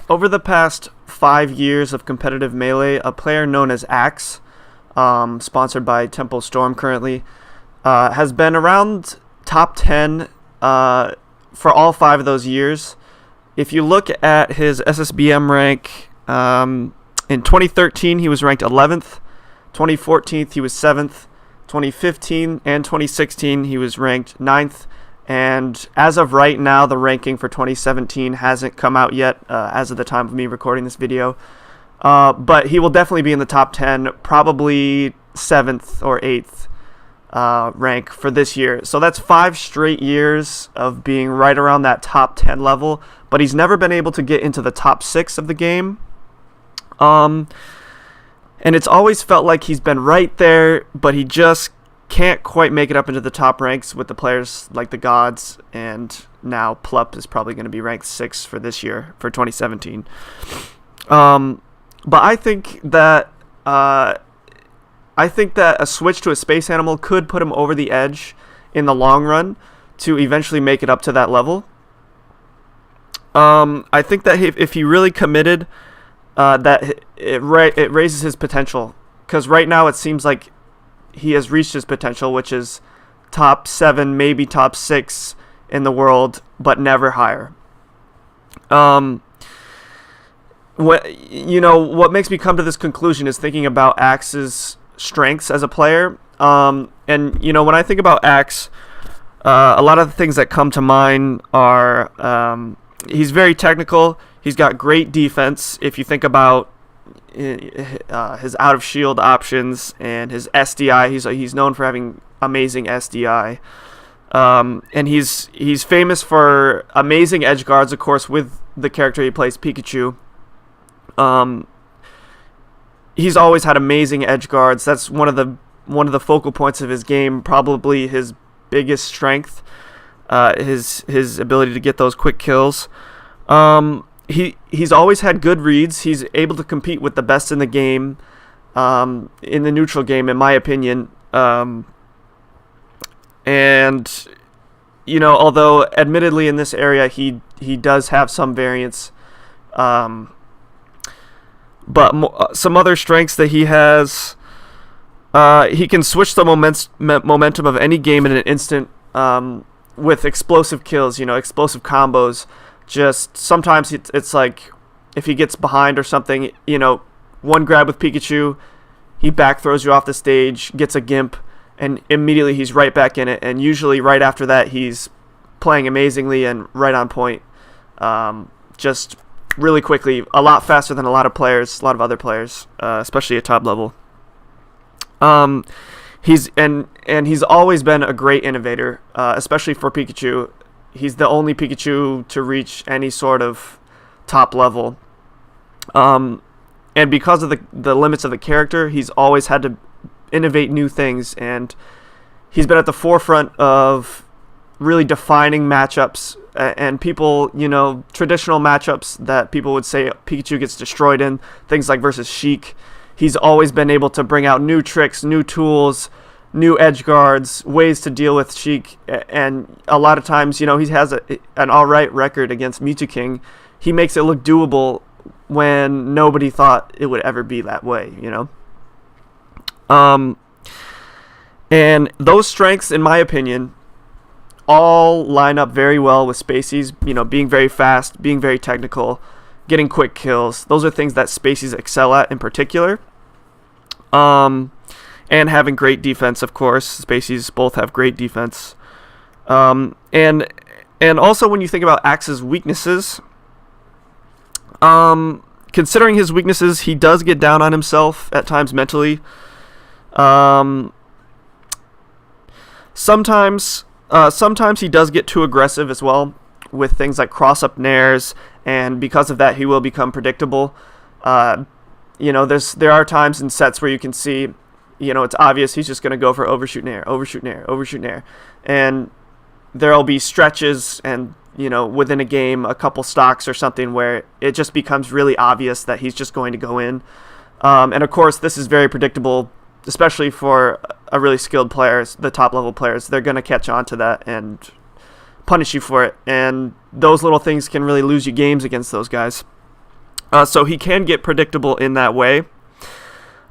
over the past 5 years of competitive Melee, a player known as Axe, sponsored by Temple Storm currently, has been around top 10 for all 5 of those years. If you look at his SSBM rank, in 2013 he was ranked 11th, 2014 he was 7th, 2015 and 2016 he was ranked 9th, and as of right now the ranking for 2017 hasn't come out yet as of the time of me recording this video, but he will definitely be in the top 10, probably 7th or 8th rank for this year. So that's 5 straight years of being right around that top 10 level, but he's never been able to get into the top 6 of the game. And it's always felt like he's been right there, but he just can't quite make it up into the top ranks with the players like the Gods, and now Plup is probably going to be ranked 6 for this year, for 2017. But I think that a switch to a space animal could put him over the edge in the long run to eventually make it up to that level. I think that if he really committed, that it raises his potential, because right now it seems like he has reached his potential, which is top 7, maybe top 6 in the world, but never higher. What makes me come to this conclusion is thinking about Axe's strengths as a player. And when I think about Axe, a lot of the things that come to mind are he's very technical. He's got great defense. If you think about his out of shield options and his SDI, he's known for having amazing SDI. And he's famous for amazing edge guards, of course, with the character he plays, Pikachu. He's always had amazing edge guards. That's one of the focal points of his game, probably his biggest strength, his ability to get those quick kills. He's always had good reads. He's able to compete with the best in the game, in the neutral game, in my opinion. And although admittedly in this area he does have some variance, but some other strengths that he has, he can switch the momentum of any game in an instant, with explosive kills, explosive combos. Just sometimes it's like if he gets behind or something, one grab with Pikachu, he back throws you off the stage, gets a gimp, and immediately he's right back in it. And usually right after that, he's playing amazingly and right on point, just really quickly, a lot faster than a lot of other players, especially at top level. He's always been a great innovator, especially for Pikachu. He's the only Pikachu to reach any sort of top level. And because of the limits of the character, he's always had to innovate new things, and he's been at the forefront of really defining matchups, and people, traditional matchups that people would say Pikachu gets destroyed in, things like versus Sheik. He's always been able to bring out new tricks, new tools, new edge guards, ways to deal with Sheik, and a lot of times, he has an alright record against Mewtwo King. He makes it look doable when nobody thought it would ever be that way, And those strengths, in my opinion, all line up very well with Spaceys, being very fast, being very technical, getting quick kills. Those are things that Spaceys excel at in particular. And having great defense, of course. Spaceys both have great defense. And also when you think about Axe's weaknesses, considering his weaknesses, he does get down on himself at times mentally. Sometimes he does get too aggressive as well with things like cross-up nairs, and because of that, he will become predictable. There are times in sets where you can see, it's obvious he's just going to go for overshoot nair, overshoot nair, overshoot nair. And there'll be stretches and, within a game, a couple stocks or something where it just becomes really obvious that he's just going to go in. And of course, this is very predictable, especially for a really skilled players, the top level players. They're going to catch on to that and punish you for it. And those little things can really lose you games against those guys. So he can get predictable in that way.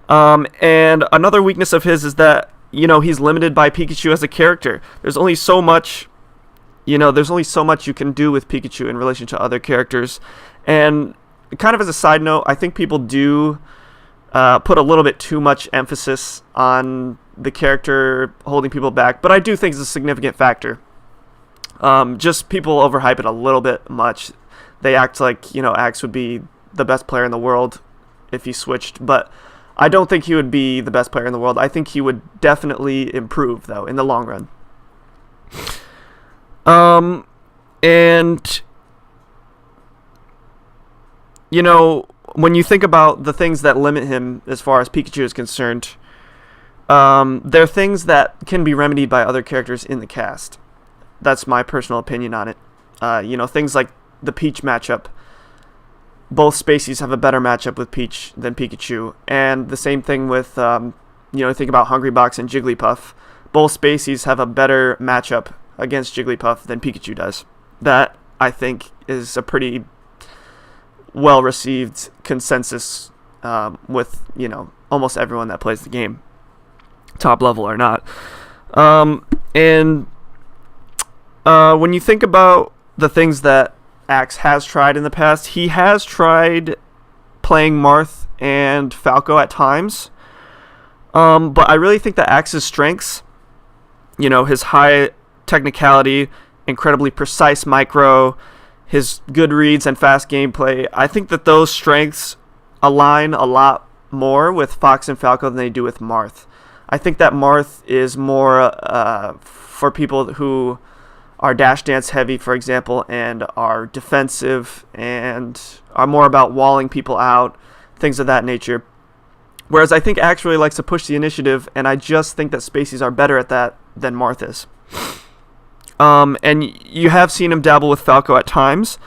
And another weakness of his is that, he's limited by Pikachu as a character. There's only so much you can do with Pikachu in relation to other characters. And kind of as a side note, I think people do put a little bit too much emphasis on the character holding people back, but I do think it's a significant factor. Just people overhype it a little bit much. They act like, Axe would be the best player in the world if he switched, but I don't think he would be the best player in the world. I think he would definitely improve, though, in the long run. And, when you think about the things that limit him as far as Pikachu is concerned, there are things that can be remedied by other characters in the cast. That's my personal opinion on it. Things like the Peach matchup. Both species have a better matchup with Peach than Pikachu. And the same thing with, think about Hungrybox and Jigglypuff. Both species have a better matchup against Jigglypuff than Pikachu does. That, I think, is a pretty well-received consensus with, almost everyone that plays the game, top level or not. And when you think about the things that Axe has tried in the past, he has tried playing Marth and Falco at times. But I really think that Axe's strengths, his high technicality, incredibly precise micro, his good reads and fast gameplay, I think that those strengths align a lot more with Fox and Falco than they do with Marth. I think that Marth is more for people who are dash dance heavy, for example, and are defensive and are more about walling people out, things of that nature. Whereas I think Axe really likes to push the initiative, and I just think that Spaceys are better at that than Marth is. And you have seen him dabble with Falco at times,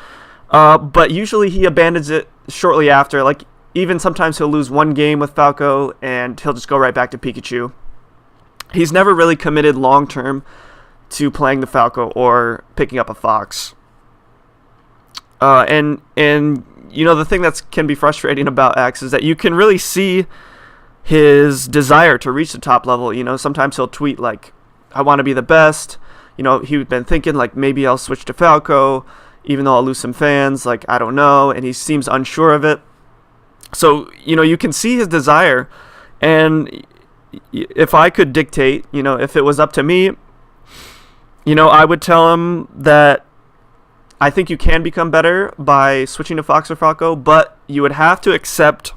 but usually he abandons it shortly after. Like, even sometimes he'll lose one game with Falco, and he'll just go right back to Pikachu. He's never really committed long-term to playing the Falco or picking up a Fox. And the thing that can be frustrating about Axe is that you can really see his desire to reach the top level. Sometimes he'll tweet like, I want to be the best. He's been thinking like, maybe I'll switch to Falco, even though I'll lose some fans, like, I don't know, and he seems unsure of it. So, you can see his desire, and if I could dictate, if it was up to me, I would tell him that I think you can become better by switching to Fox or Falco, but you would have to accept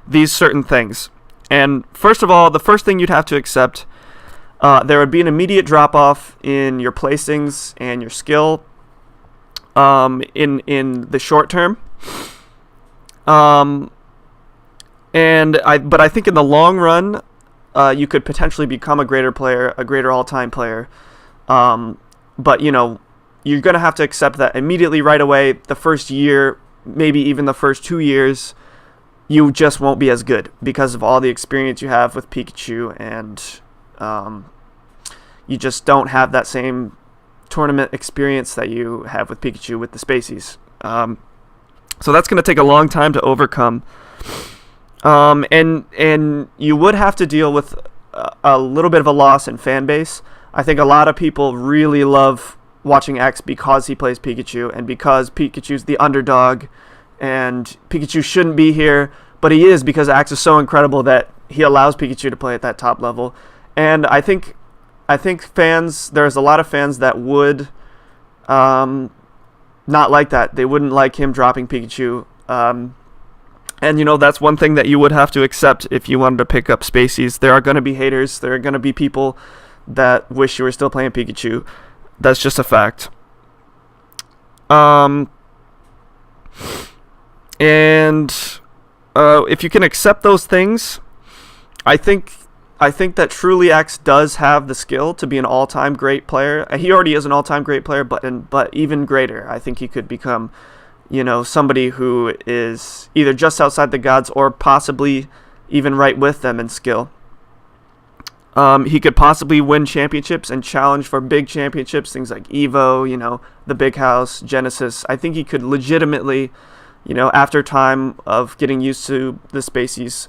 these certain things. And first of all, the first thing you'd have to accept, there would be an immediate drop-off in your placings and your skill in the short term. But I think in the long run, you could potentially become a greater player, a greater all-time player. But you're going to have to accept that immediately right away, the first year, maybe even the first 2 years, you just won't be as good because of all the experience you have with Pikachu, and you just don't have that same tournament experience that you have with Pikachu with the Spaceys. So that's going to take a long time to overcome. And you would have to deal with a little bit of a loss in fan base. I think a lot of people really love watching X because he plays Pikachu and because Pikachu's the underdog and Pikachu shouldn't be here, but he is because X is so incredible that he allows Pikachu to play at that top level. And I think fans, there's a lot of fans that would not like that. They wouldn't like him dropping Pikachu. And, that's one thing that you would have to accept if you wanted to pick up Spaceys. There are going to be haters. There are going to be people that wish you were still playing Pikachu. That's just a fact. And if you can accept those things, I think that truly X does have the skill to be an all-time great player. He already is an all-time great player, but even greater. I think he could become, somebody who is either just outside the gods or possibly even right with them in skill. He could possibly win championships and challenge for big championships, things like Evo, the Big House, Genesis. I think he could legitimately, after time of getting used to the species,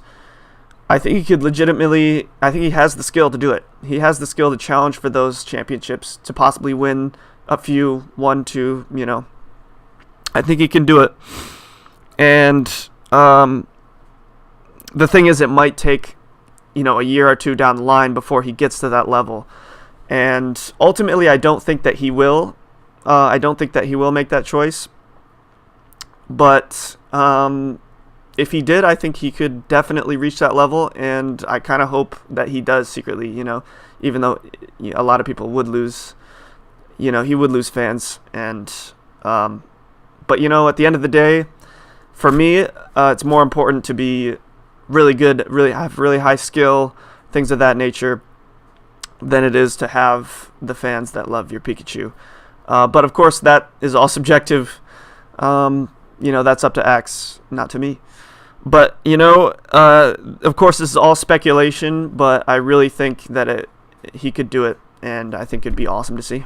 I think he could legitimately. I think he has the skill to do it. He has the skill to challenge for those championships, to possibly win a few, 1, 2. I think he can do it. And the thing is, it might take a year or two down the line before he gets to that level. And ultimately, I don't think that he will. I don't think that he will make that choice. But if he did, I think he could definitely reach that level, and I kind of hope that he does secretly, even though a lot of people would lose, he would lose fans. And but at the end of the day, for me, it's more important to be really good, really have really high skill, things of that nature, than it is to have the fans that love your Pikachu. But of course, that is all subjective. That's up to X, not to me. But, of course, this is all speculation, but I really think that he could do it, and I think it'd be awesome to see.